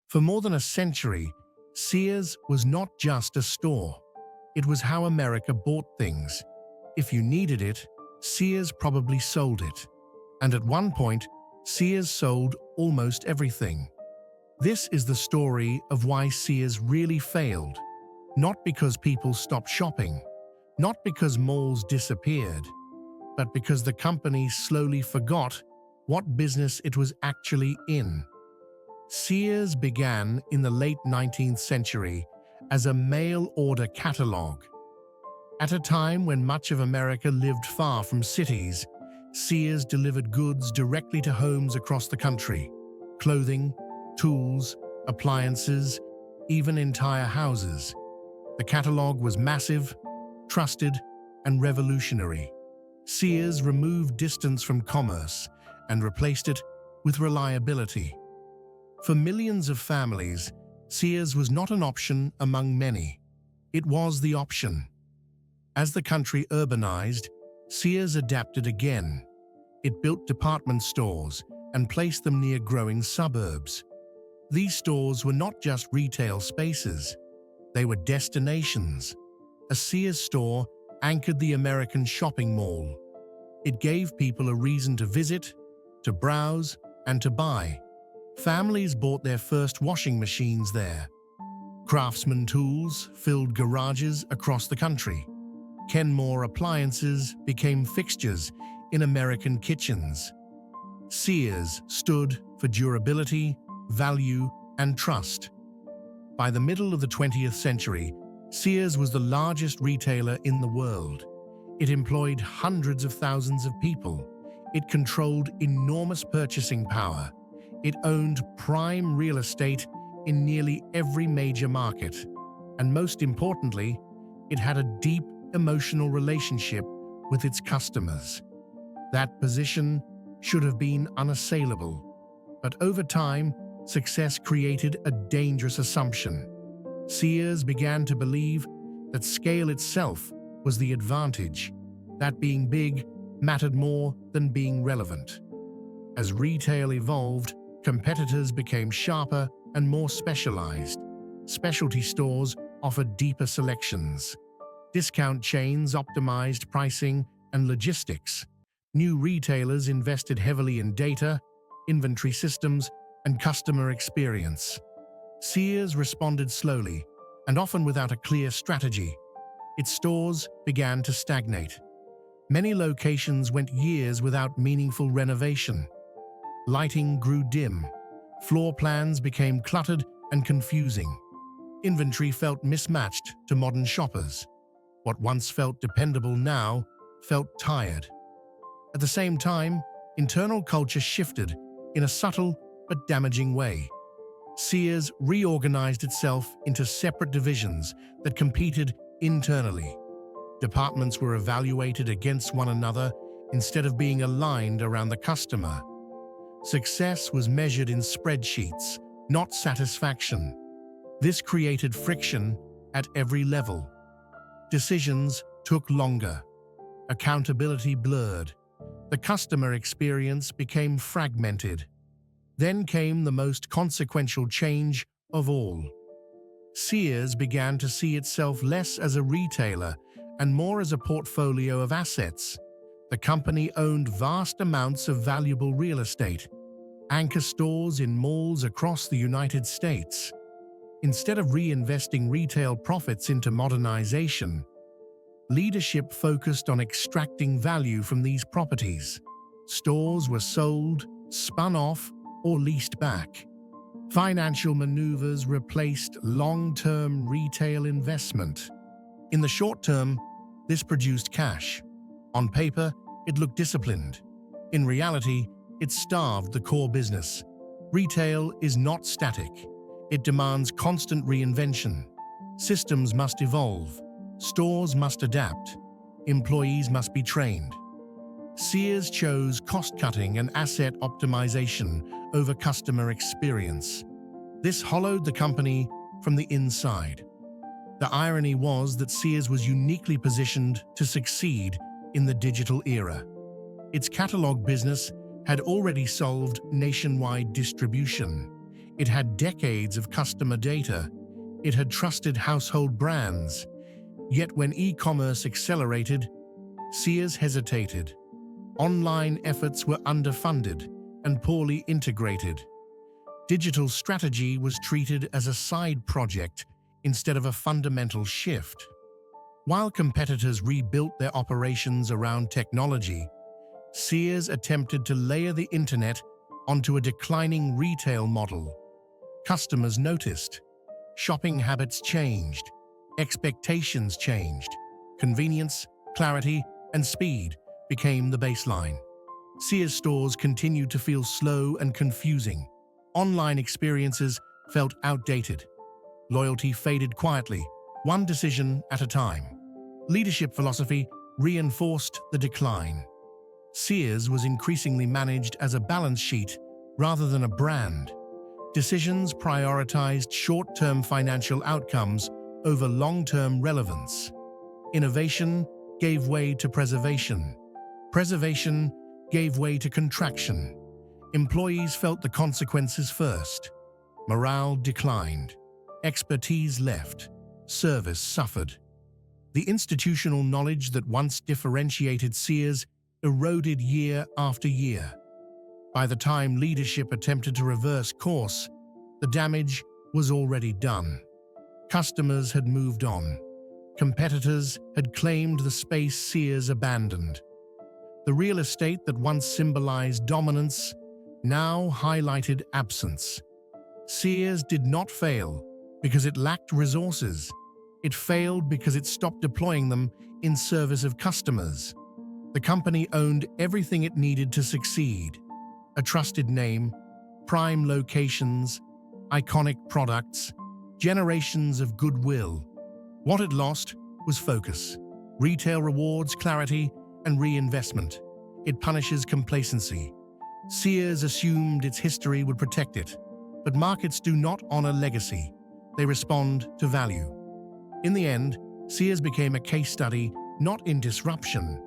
For more than a century, Sears was not just a store. It was how America bought things. If you needed it, Sears probably sold it. And at one point, Sears sold almost everything. This is the story of why Sears really failed. Not because people stopped shopping, not because malls disappeared, but because the company slowly forgot what business it was actually in. Sears began in the late 19th century as a mail-order catalog. At a time when much of America lived far from cities, Sears delivered goods directly to homes across the country: clothing, tools, appliances, even entire houses. The catalog was massive, trusted, and revolutionary. Sears removed distance from commerce and replaced it with reliability. For millions of families, Sears was not an option among many. It was the option. As the country urbanized, Sears adapted again. It built department stores and placed them near growing suburbs. These stores were not just retail spaces. They were destinations. A Sears store anchored the American shopping mall. It gave people a reason to visit, to browse, and to buy. Families bought their first washing machines there. Craftsman tools filled garages across the country. Kenmore appliances became fixtures in American kitchens. Sears stood for durability, value, and trust. By the middle of the 20th century, Sears was the largest retailer in the world. It employed hundreds of thousands of people. It controlled enormous purchasing power. It owned prime real estate in nearly every major market. And most importantly, it had a deep emotional relationship with its customers. That position should have been unassailable. But over time, success created a dangerous assumption. Sears began to believe that scale itself was the advantage, that being big mattered more than being relevant. As retail evolved, competitors became sharper and more specialized. Specialty stores offered deeper selections. Discount chains optimized pricing and logistics. New retailers invested heavily in data, inventory systems, and customer experience. Sears responded slowly, and often without a clear strategy. Its stores began to stagnate. Many locations went years without meaningful renovation. Lighting grew dim. Floor plans became cluttered and confusing. Inventory felt mismatched to modern shoppers. What once felt dependable now felt tired. At the same time, internal culture shifted in a subtle but damaging way. Sears reorganized itself into separate divisions that competed internally. Departments were evaluated against one another instead of being aligned around the customer. Success was measured in spreadsheets, not satisfaction. This created friction at every level. Decisions took longer. Accountability blurred. The customer experience became fragmented. Then came the most consequential change of all. Sears began to see itself less as a retailer and more as a portfolio of assets. The company owned vast amounts of valuable real estate, anchor stores in malls across the United States. Instead of reinvesting retail profits into modernization, leadership focused on extracting value from these properties. Stores were sold, spun off, or leased back. Financial maneuvers replaced long-term retail investment. In the short term, this produced cash. On paper, it looked disciplined. In reality, it starved the core business. Retail is not static. It demands constant reinvention. Systems must evolve. Stores must adapt. Employees must be trained. Sears chose cost-cutting and asset optimization over customer experience. This hollowed the company from the inside. The irony was that Sears was uniquely positioned to succeed in the digital era. Its catalog business had already solved nationwide distribution. It had decades of customer data. It had trusted household brands. Yet when e-commerce accelerated, Sears hesitated. Online efforts were underfunded and poorly integrated. Digital strategy was treated as a side project instead of a fundamental shift. While competitors rebuilt their operations around technology, Sears attempted to layer the internet onto a declining retail model. Customers noticed. Shopping habits changed. Expectations changed. Convenience, clarity, and speed became the baseline. Sears stores continued to feel slow and confusing. Online experiences felt outdated. Loyalty faded quietly, one decision at a time. Leadership philosophy reinforced the decline. Sears was increasingly managed as a balance sheet rather than a brand. Decisions prioritized short-term financial outcomes over long-term relevance. Innovation gave way to preservation. Preservation gave way to contraction. Employees felt the consequences first. Morale declined. Expertise left. Service suffered. The institutional knowledge that once differentiated Sears eroded year after year. By the time leadership attempted to reverse course, the damage was already done. Customers had moved on. Competitors had claimed the space Sears abandoned. The real estate that once symbolized dominance now highlighted absence. Sears did not fail because it lacked resources. It failed because it stopped deploying them in service of customers. The company owned everything it needed to succeed: a trusted name, prime locations, iconic products, generations of goodwill. What it lost was focus, retail rewards, clarity, and reinvestment. It punishes complacency. Sears assumed its history would protect it, but markets do not honor legacy. They respond to value. In the end, Sears became a case study not in disruption,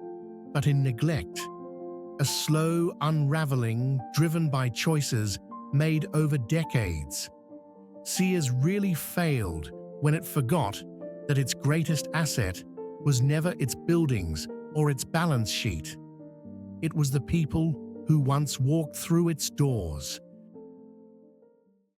but in neglect. A slow unraveling driven by choices made over decades. Sears really failed when it forgot that its greatest asset was never its buildings or its balance sheet. It was the people who once walked through its doors.